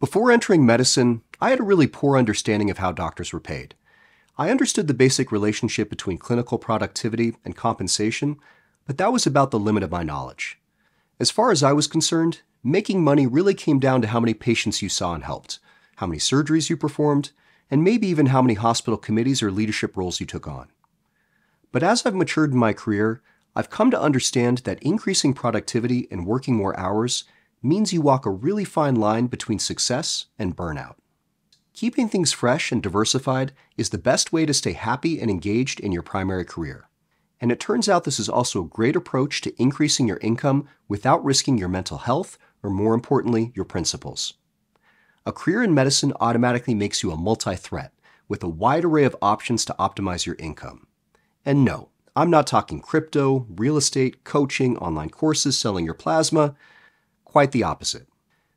Before entering medicine, I had a really poor understanding of how doctors were paid. I understood the basic relationship between clinical productivity and compensation, but that was about the limit of my knowledge. As far as I was concerned, making money really came down to how many patients you saw and helped, how many surgeries you performed, and maybe even how many hospital committees or leadership roles you took on. But as I've matured in my career, I've come to understand that increasing productivity and working more hours means you walk a really fine line between success and burnout. Keeping things fresh and diversified is the best way to stay happy and engaged in your primary career. And it turns out this is also a great approach to increasing your income without risking your mental health or, more importantly, your principles. A career in medicine automatically makes you a multi-threat with a wide array of options to optimize your income. And no, I'm not talking crypto, real estate, coaching, online courses, selling your plasma. Quite the opposite.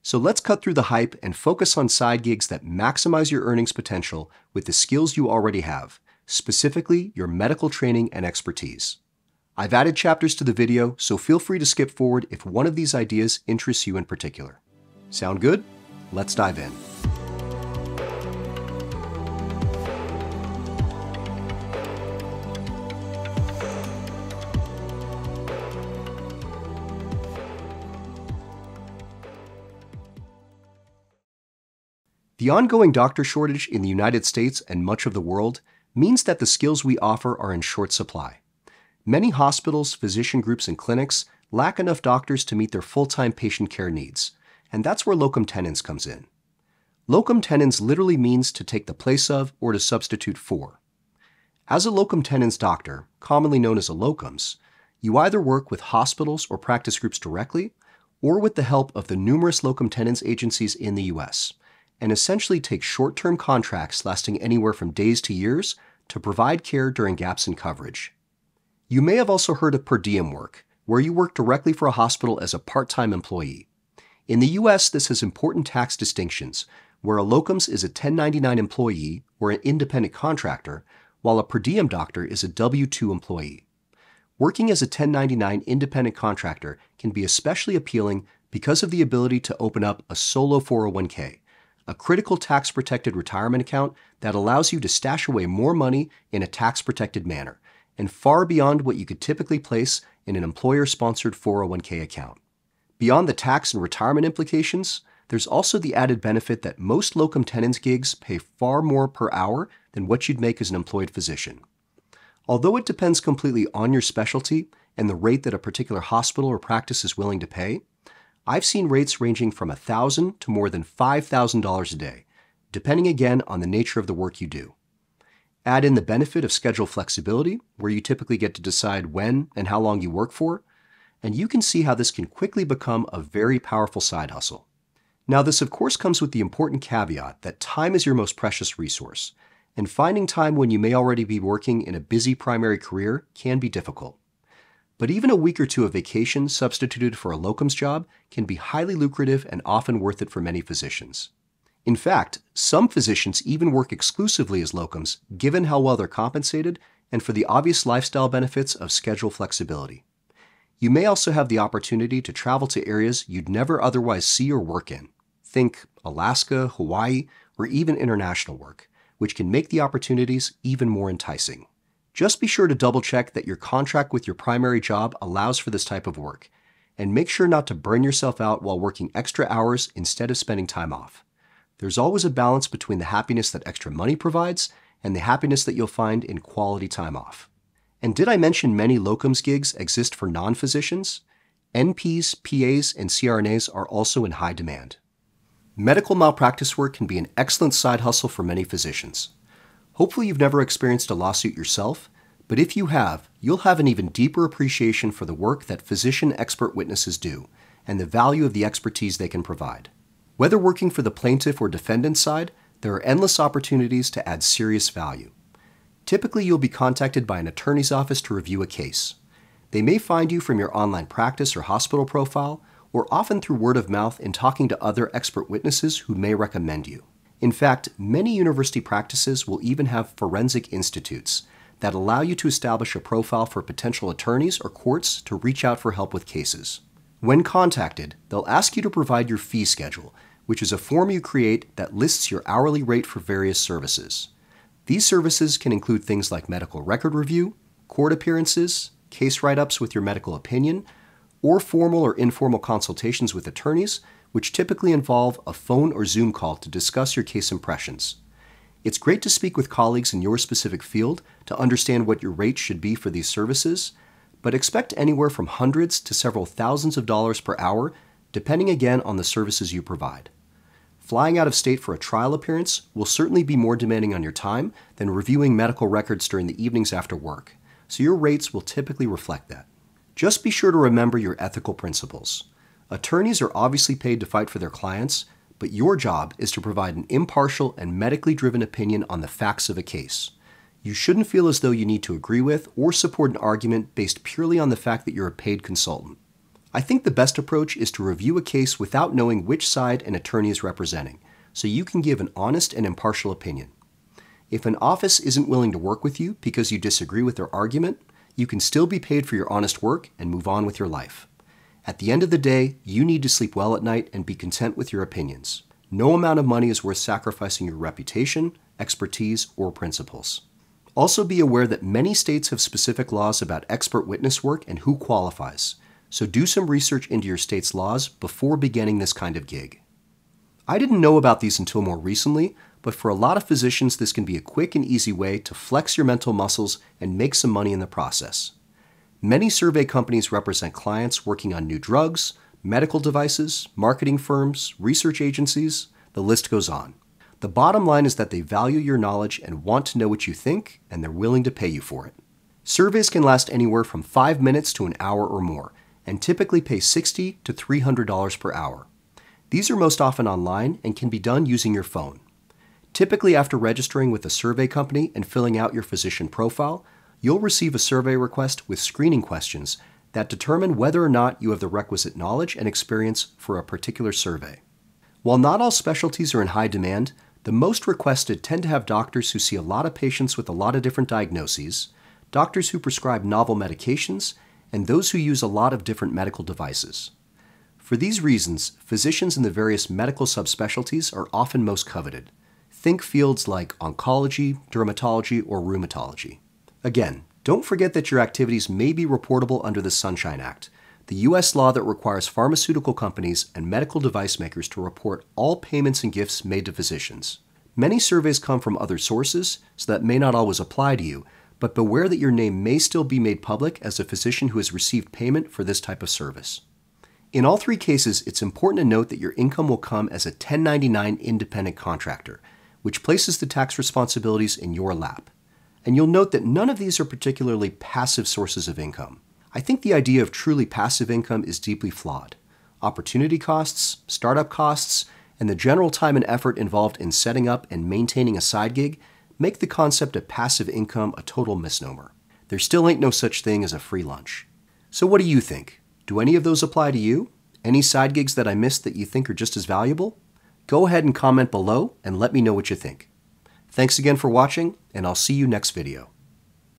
So let's cut through the hype and focus on side gigs that maximize your earnings potential with the skills you already have, specifically your medical training and expertise. I've added chapters to the video, so feel free to skip forward if one of these ideas interests you in particular. Sound good? Let's dive in. The ongoing doctor shortage in the United States and much of the world means that the skills we offer are in short supply. Many hospitals, physician groups, and clinics lack enough doctors to meet their full-time patient care needs, and that's where locum tenens comes in. Locum tenens literally means to take the place of or to substitute for. As a locum tenens doctor, commonly known as a locums, you either work with hospitals or practice groups directly, or with the help of the numerous locum tenens agencies in the U.S., and essentially take short-term contracts lasting anywhere from days to years to provide care during gaps in coverage. You may have also heard of per diem work, where you work directly for a hospital as a part-time employee. In the U.S., this has important tax distinctions, where a locums is a 1099 employee or an independent contractor, while a per diem doctor is a W-2 employee. Working as a 1099 independent contractor can be especially appealing because of the ability to open up a solo 401k, a critical tax-protected retirement account that allows you to stash away more money in a tax-protected manner, and far beyond what you could typically place in an employer-sponsored 401k account. Beyond the tax and retirement implications, there's also the added benefit that most locum tenens gigs pay far more per hour than what you'd make as an employed physician. Although it depends completely on your specialty and the rate that a particular hospital or practice is willing to pay, I've seen rates ranging from $1,000 to more than $5,000 a day, depending again on the nature of the work you do. Add in the benefit of schedule flexibility, where you typically get to decide when and how long you work for, and you can see how this can quickly become a very powerful side hustle. Now, this of course comes with the important caveat that time is your most precious resource, and finding time when you may already be working in a busy primary career can be difficult. But even a week or two of vacation substituted for a locums job can be highly lucrative and often worth it for many physicians. In fact, some physicians even work exclusively as locums, given how well they're compensated and for the obvious lifestyle benefits of schedule flexibility. You may also have the opportunity to travel to areas you'd never otherwise see or work in. Think Alaska, Hawaii, or even international work, which can make the opportunities even more enticing. Just be sure to double-check that your contract with your primary job allows for this type of work, and make sure not to burn yourself out while working extra hours instead of spending time off. There's always a balance between the happiness that extra money provides and the happiness that you'll find in quality time off. And did I mention many locums gigs exist for non-physicians? NPs, PAs, and CRNAs are also in high demand. Medical malpractice work can be an excellent side hustle for many physicians. Hopefully you've never experienced a lawsuit yourself, but if you have, you'll have an even deeper appreciation for the work that physician expert witnesses do and the value of the expertise they can provide. Whether working for the plaintiff or defendant side, there are endless opportunities to add serious value. Typically, you'll be contacted by an attorney's office to review a case. They may find you from your online practice or hospital profile, or often through word of mouth in talking to other expert witnesses who may recommend you. In fact, many university practices will even have forensic institutes that allow you to establish a profile for potential attorneys or courts to reach out for help with cases. When contacted, they'll ask you to provide your fee schedule, which is a form you create that lists your hourly rate for various services. These services can include things like medical record review, court appearances, case write-ups with your medical opinion, or formal or informal consultations with attorneys, which typically involve a phone or Zoom call to discuss your case impressions. It's great to speak with colleagues in your specific field to understand what your rate should be for these services, but expect anywhere from hundreds to several thousands of dollars per hour, depending again on the services you provide. Flying out of state for a trial appearance will certainly be more demanding on your time than reviewing medical records during the evenings after work, so your rates will typically reflect that. Just be sure to remember your ethical principles. Attorneys are obviously paid to fight for their clients, but your job is to provide an impartial and medically driven opinion on the facts of a case. You shouldn't feel as though you need to agree with or support an argument based purely on the fact that you're a paid consultant. I think the best approach is to review a case without knowing which side an attorney is representing, so you can give an honest and impartial opinion. If an office isn't willing to work with you because you disagree with their argument, you can still be paid for your honest work and move on with your life. At the end of the day, you need to sleep well at night and be content with your opinions. No amount of money is worth sacrificing your reputation, expertise, or principles. Also be aware that many states have specific laws about expert witness work and who qualifies, so do some research into your state's laws before beginning this kind of gig. I didn't know about these until more recently, but for a lot of physicians this can be a quick and easy way to flex your mental muscles and make some money in the process. Many survey companies represent clients working on new drugs, medical devices, marketing firms, research agencies, the list goes on. The bottom line is that they value your knowledge and want to know what you think, and they're willing to pay you for it. Surveys can last anywhere from 5 minutes to an hour or more, and typically pay $60 to $300 per hour. These are most often online and can be done using your phone. Typically after registering with a survey company and filling out your physician profile, you'll receive a survey request with screening questions that determine whether or not you have the requisite knowledge and experience for a particular survey. While not all specialties are in high demand, the most requested tend to have doctors who see a lot of patients with a lot of different diagnoses, doctors who prescribe novel medications, and those who use a lot of different medical devices. For these reasons, physicians in the various medical subspecialties are often most coveted. Think fields like oncology, dermatology, or rheumatology. Again, don't forget that your activities may be reportable under the Sunshine Act, the U.S. law that requires pharmaceutical companies and medical device makers to report all payments and gifts made to physicians. Many surveys come from other sources, so that may not always apply to you, but beware that your name may still be made public as a physician who has received payment for this type of service. In all three cases, it's important to note that your income will come as a 1099 independent contractor, which places the tax responsibilities in your lap. And you'll note that none of these are particularly passive sources of income. I think the idea of truly passive income is deeply flawed. Opportunity costs, startup costs, and the general time and effort involved in setting up and maintaining a side gig make the concept of passive income a total misnomer. There still ain't no such thing as a free lunch. So what do you think? Do any of those apply to you? Any side gigs that I missed that you think are just as valuable? Go ahead and comment below and let me know what you think. Thanks again for watching, and I'll see you next video.